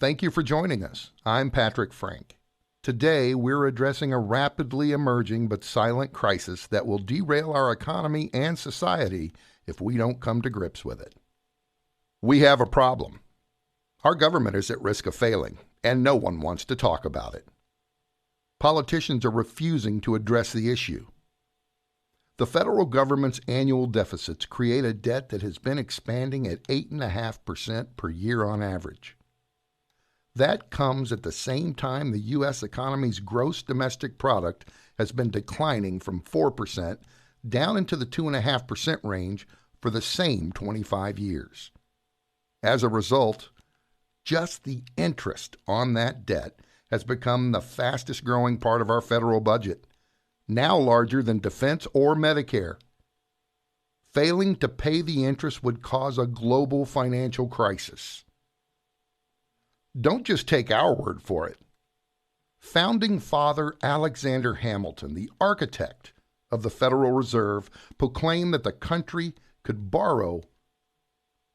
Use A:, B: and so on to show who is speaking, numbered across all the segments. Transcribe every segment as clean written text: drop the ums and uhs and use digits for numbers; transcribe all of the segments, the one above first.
A: Thank you for joining us. I'm Patrick Frank. Today, we're addressing a rapidly emerging but silent crisis that will derail our economy and society if we don't come to grips with it. We have a problem. Our government is at risk of failing, and no one wants to talk about it. Politicians are refusing to address the issue. The federal government's annual deficits create a debt that has been expanding at 8.5% per year on average. That comes at the same time the U.S. economy's gross domestic product has been declining from 4% down into the 2.5% range for the same 25 years. As a result, just the interest on that debt has become the fastest growing part of our federal budget, now larger than defense or Medicare. Failing to pay the interest would cause a global financial crisis. Don't just take our word for it. Founding Father Alexander Hamilton, the architect of the Federal Reserve, proclaimed that the country could borrow,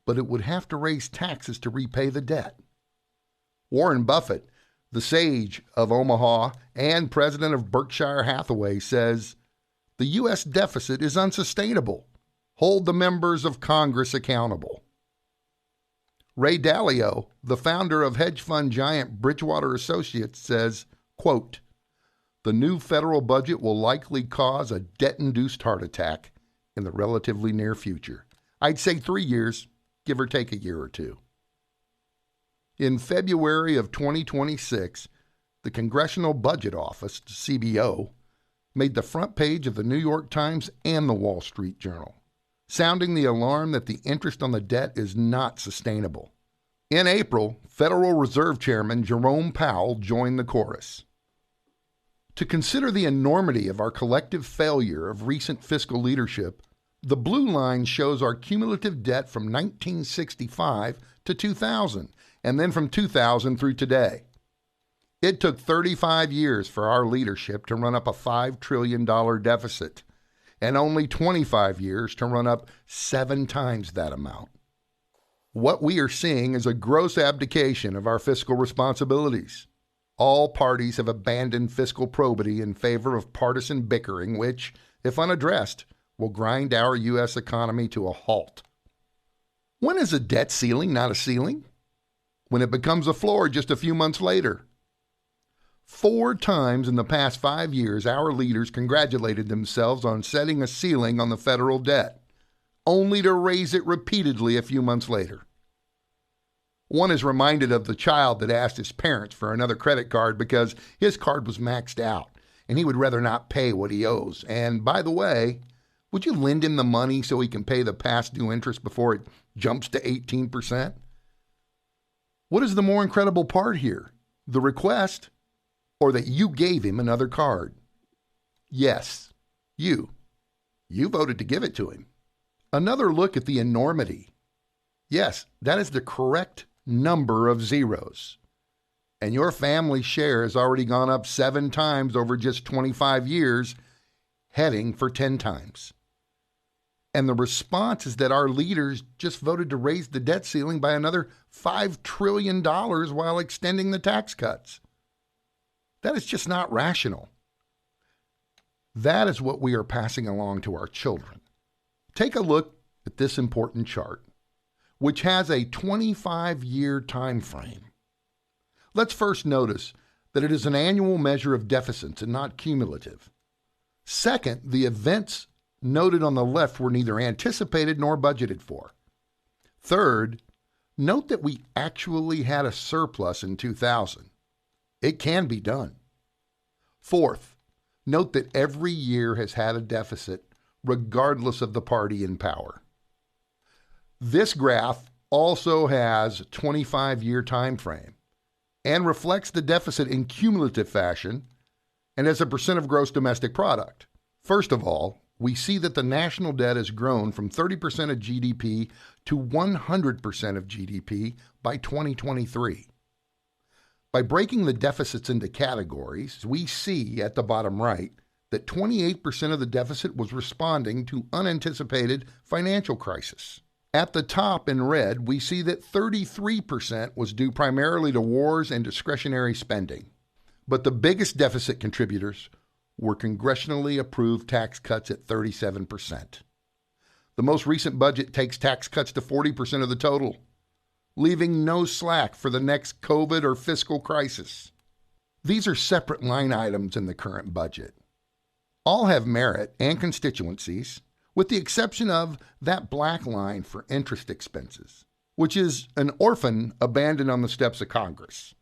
A: but it would have to raise taxes to repay the debt. Warren Buffett, the sage of Omaha and president of Berkshire Hathaway, says, "The U.S. deficit is unsustainable. Hold the members of Congress accountable." Ray Dalio, the founder of hedge fund giant Bridgewater Associates, says, quote, "The new federal budget will likely cause a debt-induced heart attack in the relatively near future. I'd say 3 years, give or take a year or two." In February of 2026, the Congressional Budget Office, CBO, made the front page of the New York Times and the Wall Street Journal, sounding the alarm that the interest on the debt is not sustainable. In April, Federal Reserve Chairman Jerome Powell joined the chorus. To consider the enormity of our collective failure of recent fiscal leadership, the blue line shows our cumulative debt from 1965 to 2000, and then from 2000 through today. It took 35 years for our leadership to run up a $5 trillion deficit, and only 25 years to run up 7 times that amount. What we are seeing is a gross abdication of our fiscal responsibilities. All parties have abandoned fiscal probity in favor of partisan bickering, which, if unaddressed, will grind our U.S. economy to a halt. When is a debt ceiling not a ceiling? When it becomes a floor just a few months later. 4 times in the past 5 years, our leaders congratulated themselves on setting a ceiling on the federal debt, only to raise it repeatedly a few months later. One is reminded of the child that asked his parents for another credit card because his card was maxed out and he would rather not pay what he owes. And by the way, would you lend him the money so he can pay the past due interest before it jumps to 18%? What is the more incredible part here? The request, or that you gave him another card? Yes, you. You voted to give it to him. Another look at the enormity. Yes, that is the correct number of zeros. And your family share has already gone up 7 times over just 25 years, heading for 10 times. And the response is that our leaders just voted to raise the debt ceiling by another $5 trillion while extending the tax cuts. That is just not rational. That is what we are passing along to our children. Take a look at this important chart, which has a 25-year time frame. Let's first notice that it is an annual measure of deficits and not cumulative. Second, the events noted on the left were neither anticipated nor budgeted for. Third, note that we actually had a surplus in 2000. It can be done. Fourth, note that every year has had a deficit regardless of the party in power. This graph also has a 25-year time frame and reflects the deficit in cumulative fashion and as a percent of gross domestic product. First of all, we see that the national debt has grown from 30% of GDP to 100% of GDP by 2023. By breaking the deficits into categories, we see at the bottom right that 28% of the deficit was responding to unanticipated financial crisis. At the top in red, we see that 33% was due primarily to wars and discretionary spending. But the biggest deficit contributors were congressionally approved tax cuts at 37%. The most recent budget takes tax cuts to 40% of the total, leaving no slack for the next COVID or fiscal crisis. These are separate line items in the current budget. All have merit and constituencies, with the exception of that black line for interest expenses, which is an orphan abandoned on the steps of Congress.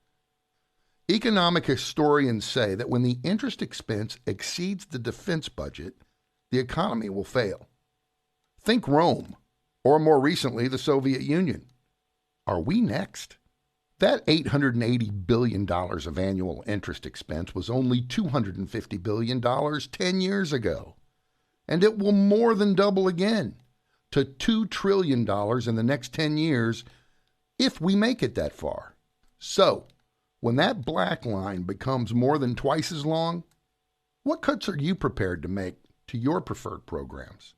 A: Economic historians say that when the interest expense exceeds the defense budget, the economy will fail. Think Rome, or more recently, the Soviet Union. Are we next? That $880 billion of annual interest expense was only $250 billion 10 years ago. And it will more than double again to $2 trillion in the next 10 years if we make it that far. So, when that black line becomes more than twice as long, what cuts are you prepared to make to your preferred programs?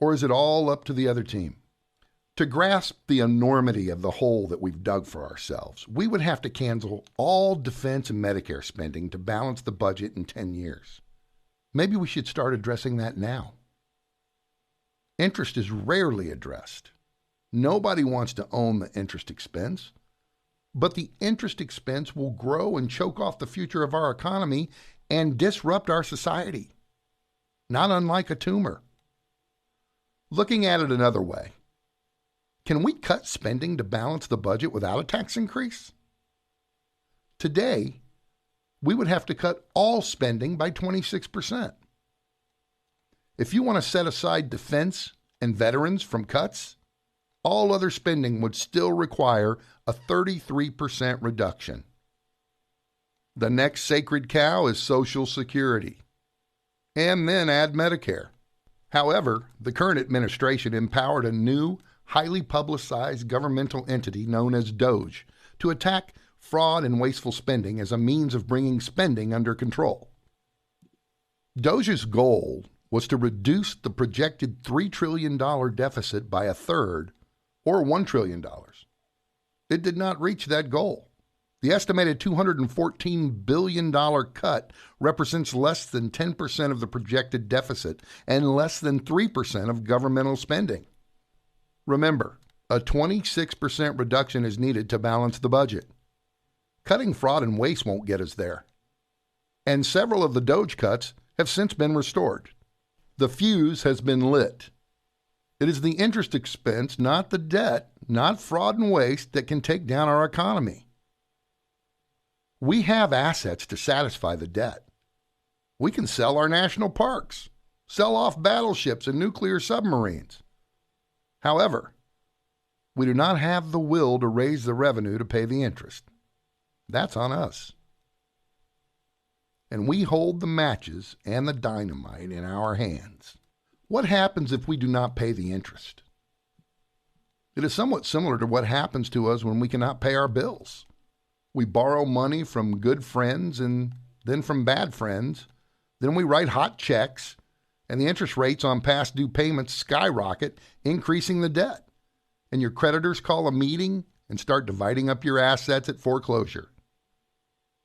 A: Or is it all up to the other team? To grasp the enormity of the hole that we've dug for ourselves, we would have to cancel all defense and Medicare spending to balance the budget in 10 years. Maybe we should start addressing that now. Interest is rarely addressed. Nobody wants to own the interest expense, but the interest expense will grow and choke off the future of our economy and disrupt our society, not unlike a tumor. Looking at it another way, can we cut spending to balance the budget without a tax increase? Today, we would have to cut all spending by 26%. If you want to set aside defense and veterans from cuts, all other spending would still require a 33% reduction. The next sacred cow is Social Security, and then add Medicare. However, the current administration empowered a new, highly publicized governmental entity known as DOGE to attack fraud and wasteful spending as a means of bringing spending under control. DOGE's goal was to reduce the projected $3 trillion deficit by a third, or $1 trillion. It did not reach that goal. The estimated $214 billion cut represents less than 10% of the projected deficit and less than 3% of governmental spending. Remember, a 26% reduction is needed to balance the budget. Cutting fraud and waste won't get us there. And several of the DOGE cuts have since been restored. The fuse has been lit. It is the interest expense, not the debt, not fraud and waste, that can take down our economy. We have assets to satisfy the debt. We can sell our national parks, sell off battleships and nuclear submarines. However, we do not have the will to raise the revenue to pay the interest. That's on us. And we hold the matches and the dynamite in our hands. What happens if we do not pay the interest? It is somewhat similar to what happens to us when we cannot pay our bills. We borrow money from good friends and then from bad friends. Then we write hot checks, and the interest rates on past due payments skyrocket, increasing the debt. And your creditors call a meeting and start dividing up your assets at foreclosure.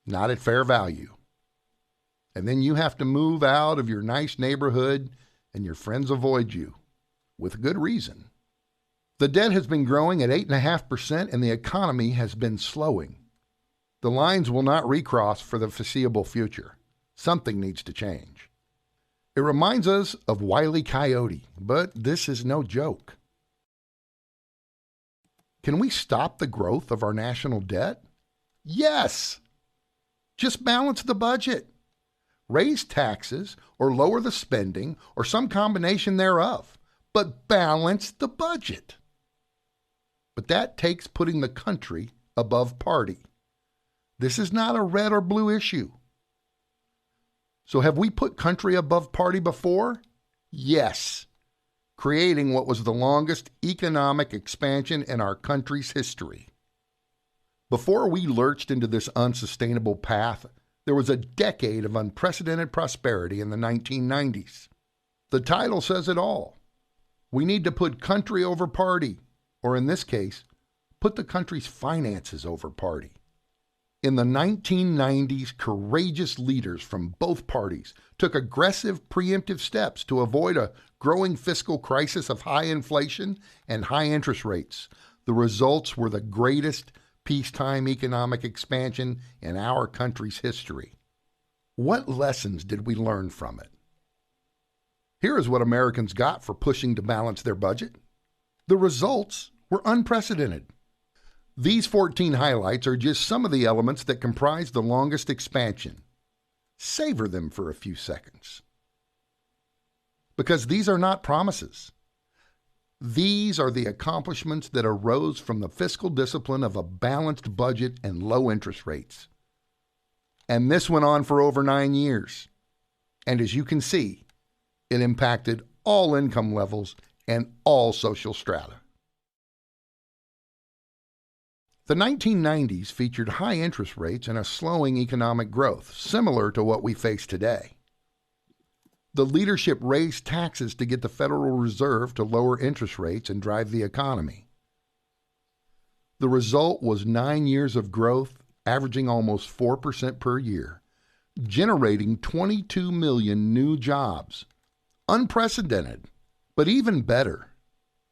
A: Not at fair value. And then you have to move out of your nice neighborhood and your friends avoid you, with good reason. The debt has been growing at 8.5% and the economy has been slowing. The lines will not recross for the foreseeable future. Something needs to change. It reminds us of Wile E. Coyote, but this is no joke. Can we stop the growth of our national debt? Yes! Just balance the budget. Raise taxes or lower the spending or some combination thereof, but balance the budget. But that takes putting the country above party. This is not a red or blue issue. So have we put country above party before? Yes, creating what was the longest economic expansion in our country's history. Before we lurched into this unsustainable path, there was a decade of unprecedented prosperity in the 1990s. The title says it all. We need to put country over party, or in this case, put the country's finances over party. In the 1990s, courageous leaders from both parties took aggressive preemptive steps to avoid a growing fiscal crisis of high inflation and high interest rates. The results were the greatest peacetime economic expansion in our country's history. What lessons did we learn from it? Here is what Americans got for pushing to balance their budget. The results were unprecedented. These 14 highlights are just some of the elements that comprise the longest expansion. Savor them for a few seconds. Because these are not promises. These are the accomplishments that arose from the fiscal discipline of a balanced budget and low interest rates. And this went on for over 9 years. And as you can see, it impacted all income levels and all social strata. The 1990s featured high interest rates and a slowing economic growth, similar to what we face today. The leadership raised taxes to get the Federal Reserve to lower interest rates and drive the economy. The result was 9 years of growth, averaging almost 4% per year, generating 22 million new jobs. Unprecedented, but even better,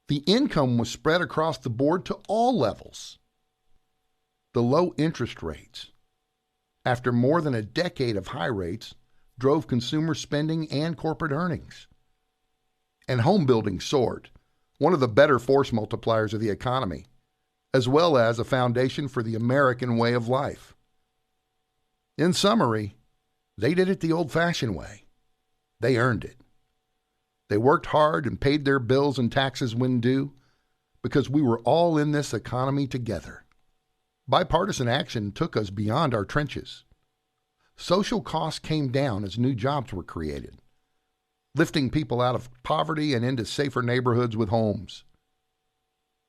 A: the income was spread across the board to all levels. The low interest rates, after more than a decade of high rates, drove consumer spending and corporate earnings. And home building soared, one of the better force multipliers of the economy, as well as a foundation for the American way of life. In summary, they did it the old-fashioned way. They earned it. They worked hard and paid their bills and taxes when due because we were all in this economy together. Bipartisan action took us beyond our trenches. Social costs came down as new jobs were created, lifting people out of poverty and into safer neighborhoods with homes.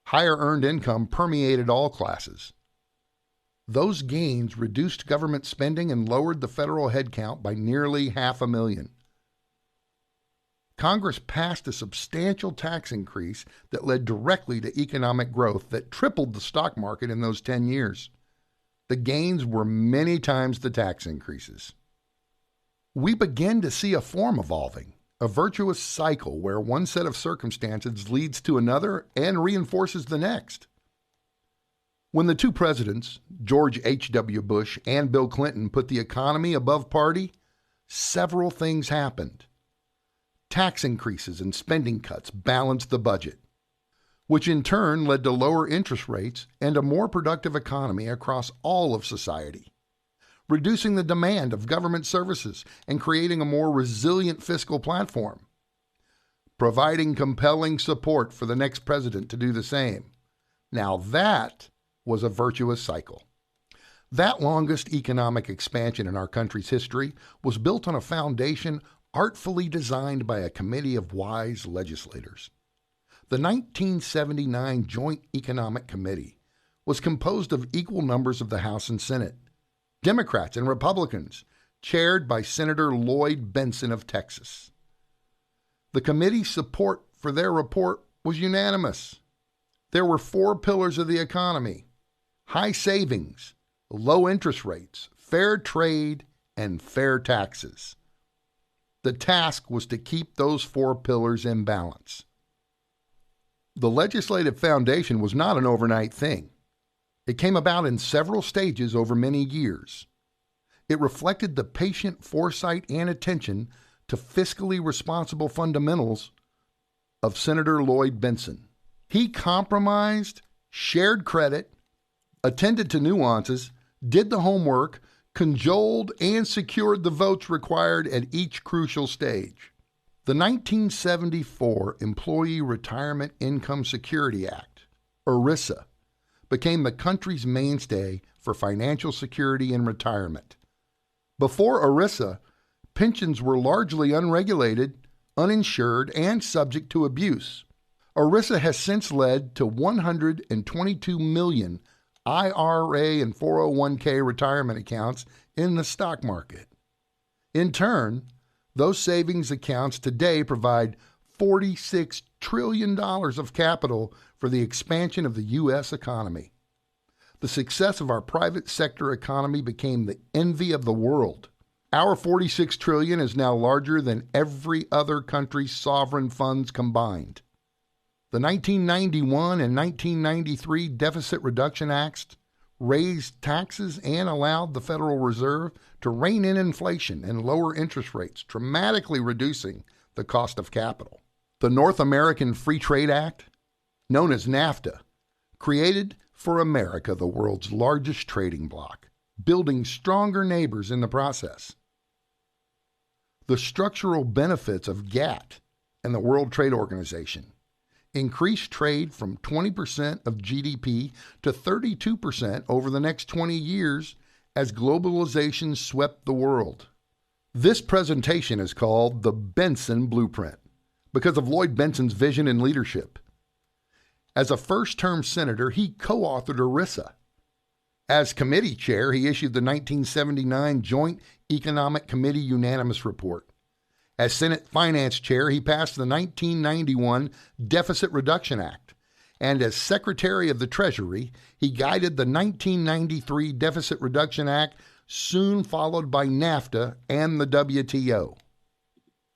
A: Higher earned income permeated all classes. Those gains reduced government spending and lowered the federal headcount by nearly 500,000. Congress passed a substantial tax increase that led directly to economic growth that tripled the stock market in those 10 years. The gains were many times the tax increases. We began to see a form evolving, a virtuous cycle where one set of circumstances leads to another and reinforces the next. When the two presidents, George H.W. Bush and Bill Clinton, put the economy above party, several things happened. Tax increases and spending cuts balanced the budget, which in turn led to lower interest rates and a more productive economy across all of society, reducing the demand of government services and creating a more resilient fiscal platform, providing compelling support for the next president to do the same. Now that was a virtuous cycle. That longest economic expansion in our country's history was built on a foundation artfully designed by a committee of wise legislators. The 1979 Joint Economic Committee was composed of equal numbers of the House and Senate, Democrats and Republicans, chaired by Senator Lloyd Bentsen of Texas. The committee's support for their report was unanimous. There were 4 pillars of the economy: high savings, low interest rates, fair trade, and fair taxes. The task was to keep those 4 pillars in balance. The legislative foundation was not an overnight thing. It came about in several stages over many years. It reflected the patient foresight and attention to fiscally responsible fundamentals of Senator Lloyd Bentsen. He compromised, shared credit, attended to nuances, did the homework, cajoled and secured the votes required at each crucial stage. The 1974 Employee Retirement Income Security Act, ERISA, became the country's mainstay for financial security in retirement. Before ERISA, pensions were largely unregulated, uninsured, and subject to abuse. ERISA has since led to 122 million IRA and 401k retirement accounts in the stock market. In turn, those savings accounts today provide $46 trillion of capital for the expansion of the U.S. economy. The success of our private sector economy became the envy of the world. Our $46 trillion is now larger than every other country's sovereign funds combined. The 1991 and 1993 Deficit Reduction Acts raised taxes and allowed the Federal Reserve to rein in inflation and lower interest rates, dramatically reducing the cost of capital. The North American Free Trade Act, known as NAFTA, created for America the world's largest trading bloc, building stronger neighbors in the process. The structural benefits of GATT and the World Trade Organization increased trade from 20% of GDP to 32% over the next 20 years as globalization swept the world. This presentation is called the Bentsen Blueprint because of Lloyd Bentsen's vision and leadership. As a first-term senator, he co-authored ERISA. As committee chair, he issued the 1979 Joint Economic Committee Unanimous Report. As Senate Finance Chair, he passed the 1991 Deficit Reduction Act. And as Secretary of the Treasury, he guided the 1993 Deficit Reduction Act, soon followed by NAFTA and the WTO.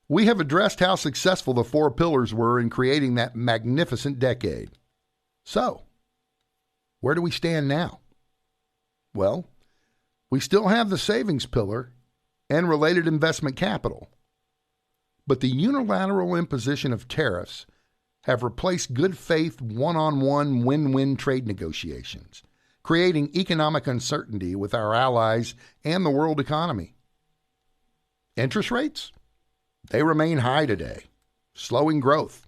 A: We have addressed how successful the four pillars were in creating that magnificent decade. So, where do we stand now? Well, we still have the savings pillar and related investment capital. But the unilateral imposition of tariffs have replaced good faith one-on-one win-win trade negotiations, creating economic uncertainty with our allies and the world economy. Interest rates? They remain high today, slowing growth,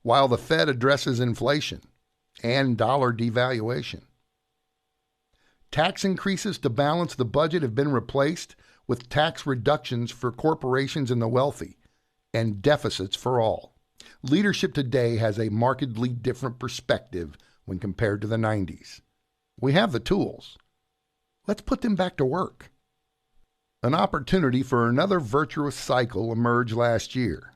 A: while the Fed addresses inflation and dollar devaluation. Tax increases to balance the budget have been replaced with tax reductions for corporations and the wealthy, and deficits for all. Leadership today has a markedly different perspective when compared to the 90s. We have the tools. Let's put them back to work. An opportunity for another virtuous cycle emerged last year.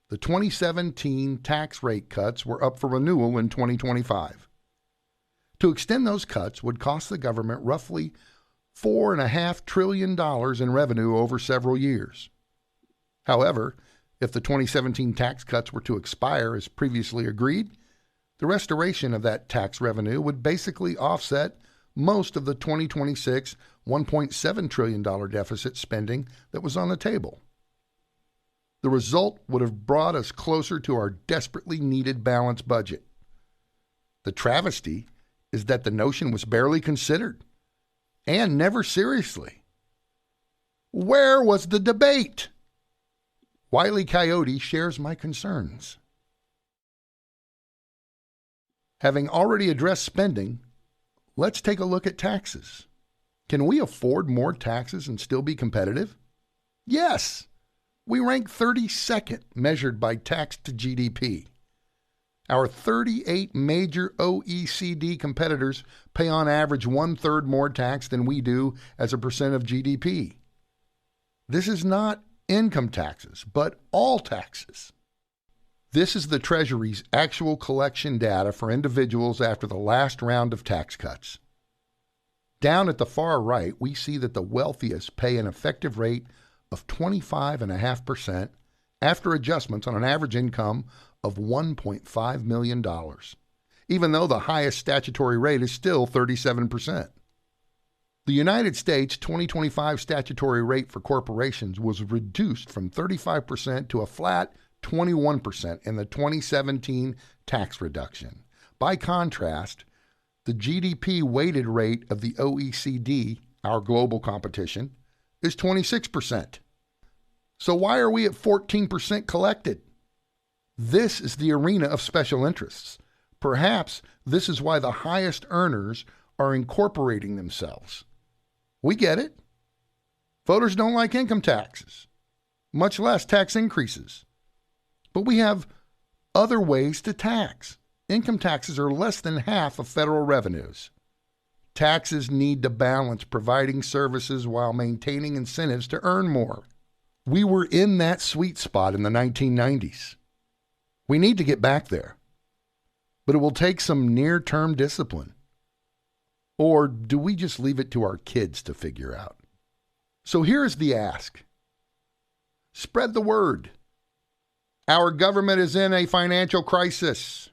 A: The 2017 tax rate cuts were up for renewal in 2025. To extend those cuts would cost the government roughly $4.5 trillion in revenue over several years. However, if the 2017 tax cuts were to expire as previously agreed, the restoration of that tax revenue would basically offset most of the 2026 $1.7 trillion deficit spending that was on the table. The result would have brought us closer to our desperately needed balanced budget. The travesty is that the notion was barely considered, and never seriously. Where was the debate? Wile E. Coyote shares my concerns. Having already addressed spending, let's take a look at taxes. Can we afford more taxes and still be competitive? Yes. We rank 32nd measured by tax to GDP. Our 38 major OECD competitors pay on average 1/3 more tax than we do as a percent of GDP. This is not income taxes, but all taxes. This is the Treasury's actual collection data for individuals after the last round of tax cuts. Down at the far right, we see that the wealthiest pay an effective rate of 25.5% after adjustments on an average income of $1.5 million, even though the highest statutory rate is still 37%. The United States 2025 statutory rate for corporations was reduced from 35% to a flat 21% in the 2017 tax reduction. By contrast, the GDP weighted rate of the OECD, our global competition, is 26%. So why are we at 14% collected? This is the arena of special interests. Perhaps this is why the highest earners are incorporating themselves. We get it. Voters don't like income taxes, much less tax increases. But we have other ways to tax. Income taxes are less than half of federal revenues. Taxes need to balance providing services while maintaining incentives to earn more. We were in that sweet spot in the 1990s. We need to get back there, but it will take some near-term discipline. Or do we just leave it to our kids to figure out? So here's the ask. Spread the word. Our government is in a financial crisis.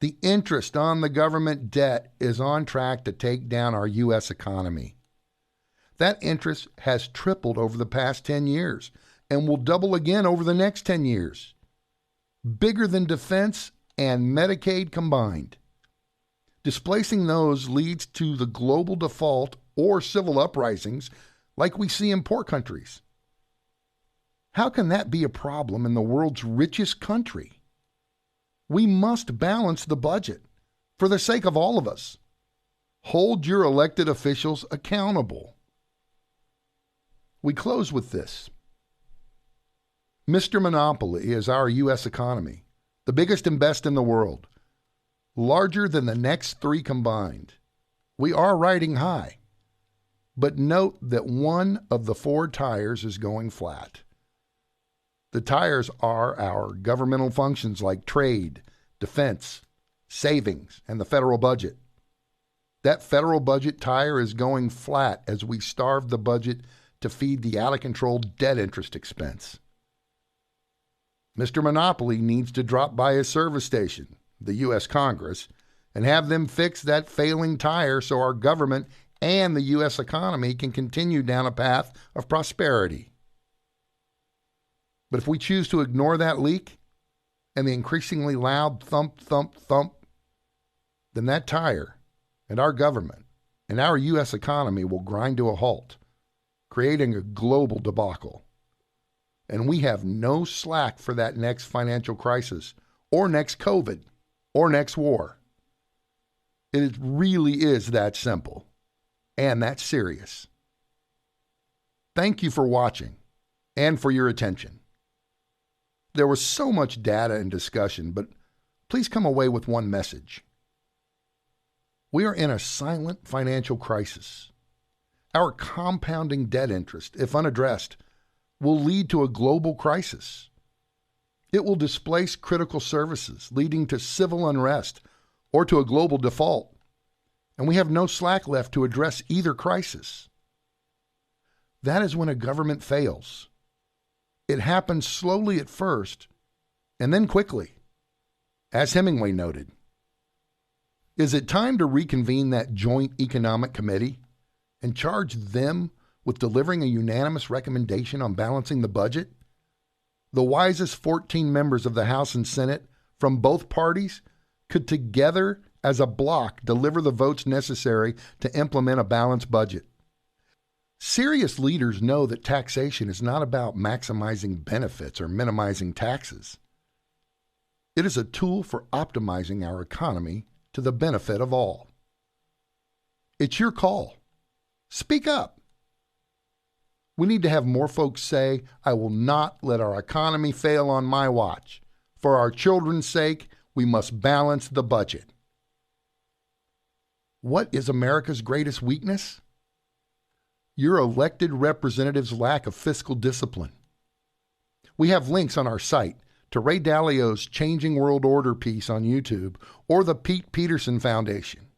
A: The interest on the government debt is on track to take down our U.S. economy. That interest has tripled over the past 10 years and will double again over the next 10 years. Bigger than defense and Medicaid combined. Displacing those leads to the global default or civil uprisings like we see in poor countries. How can that be a problem in the world's richest country? We must balance the budget for the sake of all of us. Hold your elected officials accountable. We close with this. Mr. Monopoly is our U.S. economy, the biggest and best in the world, larger than the next three combined. We are riding high, but note that one of the four tires is going flat. The tires are our governmental functions like trade, defense, savings, and the federal budget. That federal budget tire is going flat as we starve the budget to feed the out-of-control debt interest expense. Mr. Monopoly needs to drop by his service station, the U.S. Congress, and have them fix that failing tire so our government and the U.S. economy can continue down a path of prosperity. But if we choose to ignore that leak and the increasingly loud thump, thump, thump, then that tire and our government and our U.S. economy will grind to a halt, creating a global debacle. And we have no slack for that next financial crisis or next COVID or next war. It really is that simple and that serious. Thank you for watching and for your attention. There was so much data and discussion, but please come away with one message. We are in a silent financial crisis. Our compounding debt interest, if unaddressed, will lead to a global crisis. It will displace critical services, leading to civil unrest or to a global default. And we have no slack left to address either crisis. That is when a government fails. It happens slowly at first, and then quickly, as Hemingway noted. Is it time to reconvene that Joint Economic Committee and charge them with delivering a unanimous recommendation on balancing the budget? The wisest 14 members of the House and Senate from both parties could together as a block deliver the votes necessary to implement a balanced budget. Serious leaders know that taxation is not about maximizing benefits or minimizing taxes. It is a tool for optimizing our economy to the benefit of all. It's your call. Speak up. We need to have more folks say, I will not let our economy fail on my watch. For our children's sake, we must balance the budget. What is America's greatest weakness? Your elected representatives' lack of fiscal discipline. We have links on our site to Ray Dalio's Changing World Order piece on YouTube or the Pete Peterson Foundation.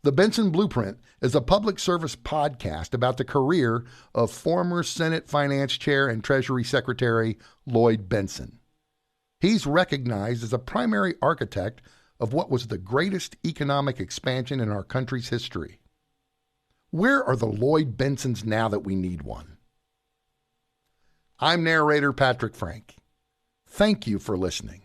A: The Bentsen Blueprint is a public service podcast about the career of former Senate Finance Chair and Treasury Secretary Lloyd Bentsen. He's recognized as a primary architect of what was the greatest economic expansion in our country's history. Where are the Lloyd Bentsens now that we need one? I'm narrator Patrick Frank. Thank you for listening.